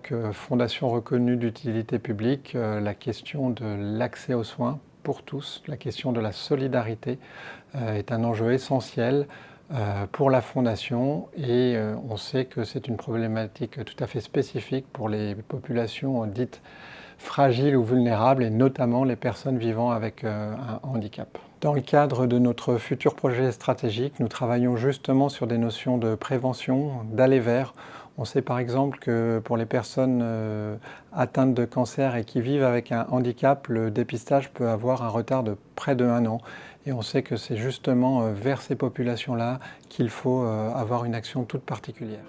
que fondation reconnue d'utilité publique, la question de l'accès aux soins pour tous, la question de la solidarité est un enjeu essentiel pour la Fondation et on sait que c'est une problématique tout à fait spécifique pour les populations dites fragiles ou vulnérables et notamment les personnes vivant avec un handicap. Dans le cadre de notre futur projet stratégique, nous travaillons justement sur des notions de prévention, d'aller vers. On sait par exemple que pour les personnes atteintes de cancer et qui vivent avec un handicap, le dépistage peut avoir un retard de près de 1 an. Et on sait que c'est justement vers ces populations-là qu'il faut avoir une action toute particulière.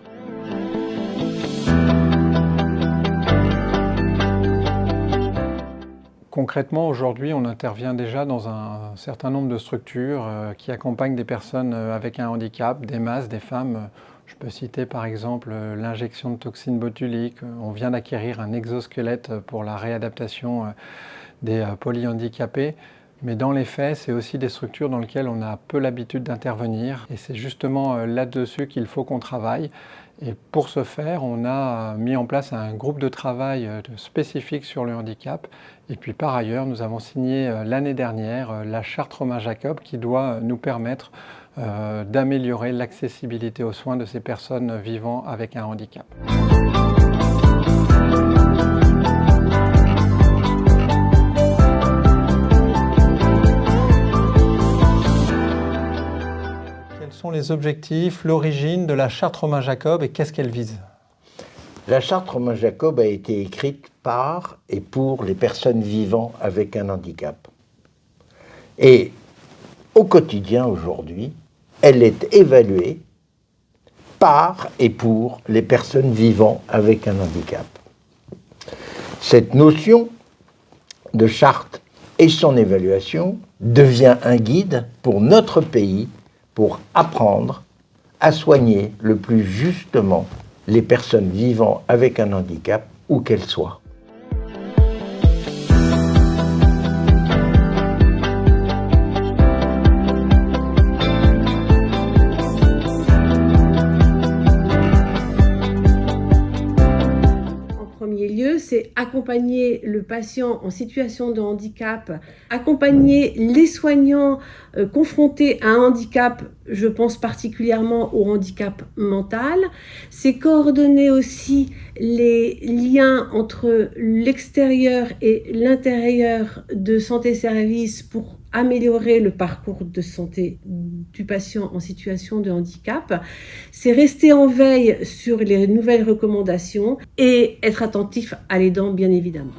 Concrètement, aujourd'hui, on intervient déjà dans un certain nombre de structures qui accompagnent des personnes avec un handicap, des masses, des femmes. Je peux citer par exemple l'injection de toxines botuliques. On vient d'acquérir un exosquelette pour la réadaptation des polyhandicapés. Mais dans les faits, c'est aussi des structures dans lesquelles on a peu l'habitude d'intervenir. Et c'est justement là-dessus qu'il faut qu'on travaille. Et pour ce faire, on a mis en place un groupe de travail spécifique sur le handicap. Et puis par ailleurs, nous avons signé l'année dernière la charte Romain Jacob qui doit nous permettre d'améliorer l'accessibilité aux soins de ces personnes vivant avec un handicap. Quels sont les objectifs, l'origine de la charte Romain Jacob et qu'est-ce qu'elle vise ? La charte Romain Jacob a été écrite par et pour les personnes vivant avec un handicap. Et au quotidien aujourd'hui, elle est évaluée par et pour les personnes vivant avec un handicap. Cette notion de charte et son évaluation devient un guide pour notre pays pour apprendre à soigner le plus justement les personnes vivant avec un handicap, où qu'elles soient. C'est accompagner le patient en situation de handicap, accompagner les soignants confrontés à un handicap, je pense particulièrement au handicap mental. C'est coordonner aussi les liens entre l'extérieur et l'intérieur de Santé Service pour améliorer le parcours de santé du patient en situation de handicap. C'est rester en veille sur les nouvelles recommandations et être attentif à l'aidant, bien évidemment.